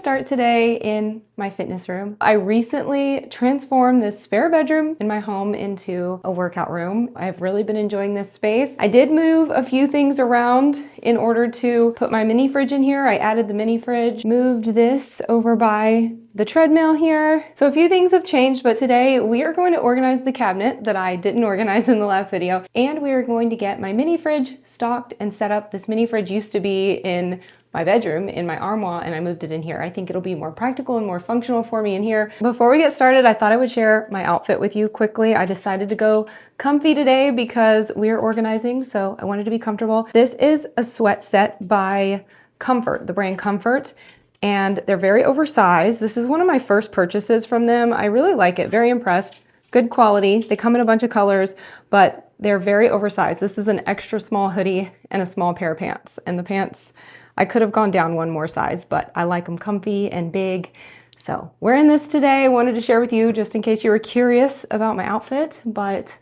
start today in my fitness room. I recently transformed this spare bedroom in my home into a workout room. I've really been enjoying this space. I did move a few things around in order to put my mini fridge in here. I added the mini fridge, moved this over by the treadmill here. So a few things have changed, but today we are going to organize the cabinet that I didn't organize in the last video, and we are going to get my mini fridge stocked and set up. This mini fridge used to be in my bedroom in my armoire, and I moved it in here. I think it'll be more practical and more functional for me in here. Before we get started, I thought I would share my outfit with you quickly. I decided to go comfy today because we're organizing, so I wanted to be comfortable. This is a sweat set by Comfort, the brand Comfort, and they're very oversized. This is one of my first purchases from them. I really like it, very impressed. Good quality. They come in a bunch of colors, but they're very oversized. This is an extra small hoodie and a small pair of pants, and the pants, I could have gone down one more size, but I like them comfy and big. So wearing this today, I wanted to share with you just in case you were curious about my outfit, but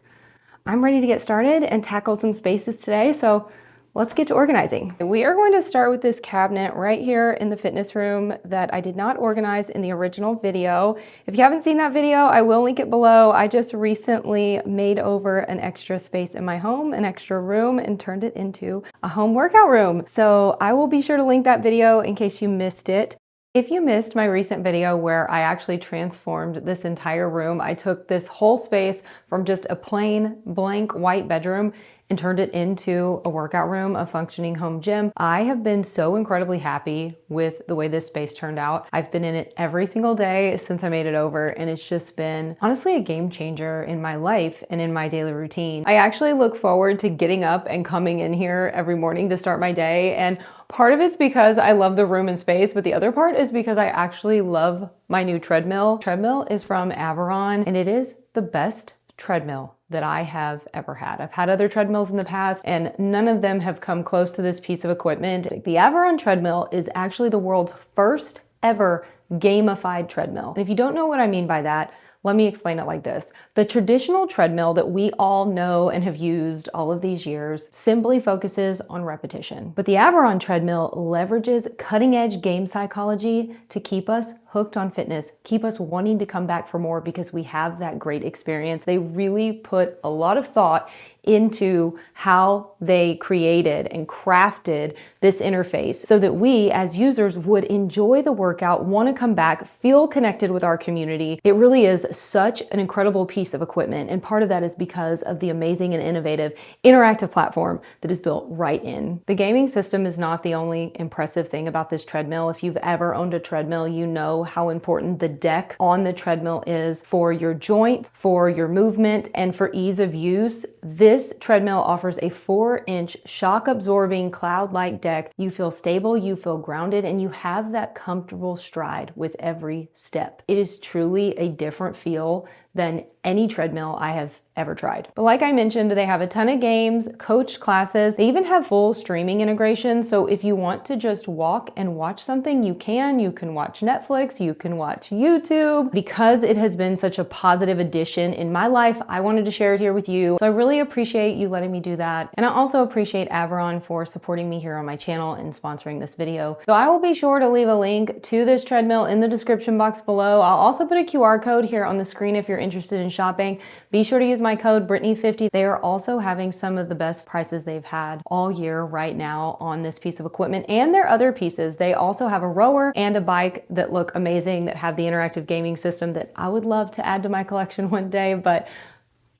I'm ready to get started and tackle some spaces today. So let's get to organizing. We are going to start with this cabinet right here in the fitness room that I did not organize in the original video. If you haven't seen that video, I will link it below. I just recently made over an extra space in my home, an extra room, and turned it into a home workout room. So I will be sure to link that video in case you missed it. If you missed my recent video where I actually transformed this entire room, I took this whole space from just a plain blank white bedroom and turned it into a workout room, a functioning home gym. I have been so incredibly happy with the way this space turned out. I've been in it every single day since I made it over, and it's just been honestly a game changer in my life and in my daily routine. I actually look forward to getting up and coming in here every morning to start my day, and part of it's because I love the room and space, but the other part is because I actually love my new treadmill. Treadmill is from Averon, and it is the best treadmill that I have ever had. I've had other treadmills in the past, and none of them have come close to this piece of equipment. The Averon treadmill is actually the world's first ever gamified treadmill. And if you don't know what I mean by that, let me explain it like this. The traditional treadmill that we all know and have used all of these years simply focuses on repetition. But the Averon treadmill leverages cutting-edge game psychology to keep us hooked on fitness, keep us wanting to come back for more because we have that great experience. They really put a lot of thought into how they created and crafted this interface so that we as users would enjoy the workout, want to come back, feel connected with our community. It really is such an incredible piece of equipment, and part of that is because of the amazing and innovative interactive platform that is built right in. The gaming system is not the only impressive thing about this treadmill. If you've ever owned a treadmill, you know how important the deck on the treadmill is for your joints, for your movement, and for ease of use. This treadmill offers a 4-inch shock-absorbing cloud-like deck. You feel stable, you feel grounded, and you have that comfortable stride with every step. It is truly a different feel than any treadmill I have ever tried. But like I mentioned, they have a ton of games, coach classes. They even have full streaming integration. So if you want to just walk and watch something, you can. You can watch Netflix, you can watch YouTube. Because it has been such a positive addition in my life, I wanted to share it here with you. So I really appreciate you letting me do that. And I also appreciate Averon for supporting me here on my channel and sponsoring this video. So I will be sure to leave a link to this treadmill in the description box below. I'll also put a QR code here on the screen if you're interested in shopping. Be sure to use my code Brittney50. They are also having some of the best prices they've had all year right now on this piece of equipment and their other pieces. They also have a rower and a bike that look amazing, that have the interactive gaming system that I would love to add to my collection one day, but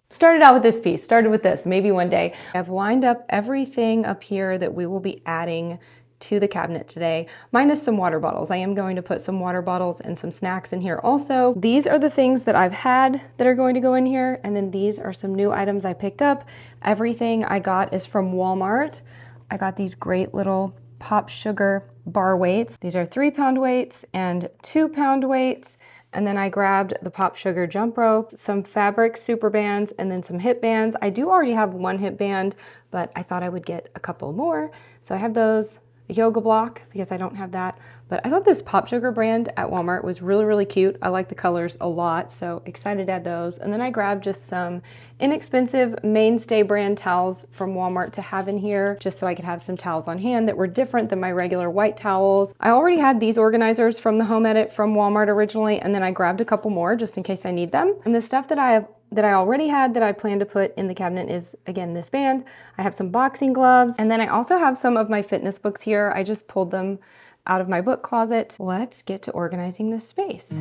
started out with this piece, started with this, maybe one day. I've lined up everything up here that we will be adding to the cabinet today, minus some water bottles. I am going to put some water bottles and some snacks in here also. These are the things that I've had that are going to go in here, and then these are some new items I picked up. Everything I got is from Walmart. I got these great little Pop Sugar bar weights. These are 3-pound weights and 2-pound weights. And then I grabbed the Pop Sugar jump rope, some fabric super bands, and then some hip bands. I do already have one hip band, but I thought I would get a couple more. So I have those. yoga block because I don't have that. But I thought this Pop Sugar brand at Walmart was really, really cute. I like the colors a lot, so excited to add those. And then I grabbed just some inexpensive Mainstay brand towels from Walmart to have in here, just so I could have some towels on hand that were different than my regular white towels. I already had these organizers from the Home Edit from Walmart originally, and then I grabbed a couple more just in case I need them. And the stuff that I already had that I plan to put in the cabinet is, again, this band. I have some boxing gloves, and then I also have some of my fitness books here. I just pulled them out of my book closet. Let's get to organizing this space.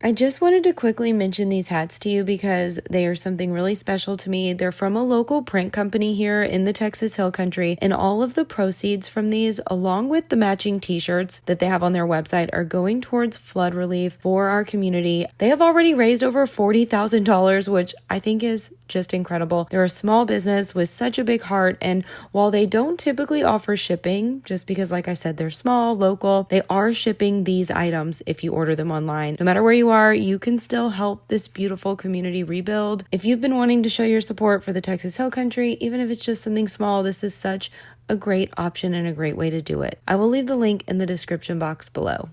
I just wanted to quickly mention these hats to you because they are something really special to me. They're from a local print company here in the Texas Hill Country, and all of the proceeds from these, along with the matching t-shirts that they have on their website, are going towards flood relief for our community. They have already raised over $40,000, which I think is just incredible. They're a small business with such a big heart, and while they don't typically offer shipping, just because, like I said, they're small, local, they are shipping these items if you order them online. No matter where you are, you can still help this beautiful community rebuild. If you've been wanting to show your support for the Texas Hill Country, even if it's just something small, this is such a great option and a great way to do it. I will leave the link in the description box below.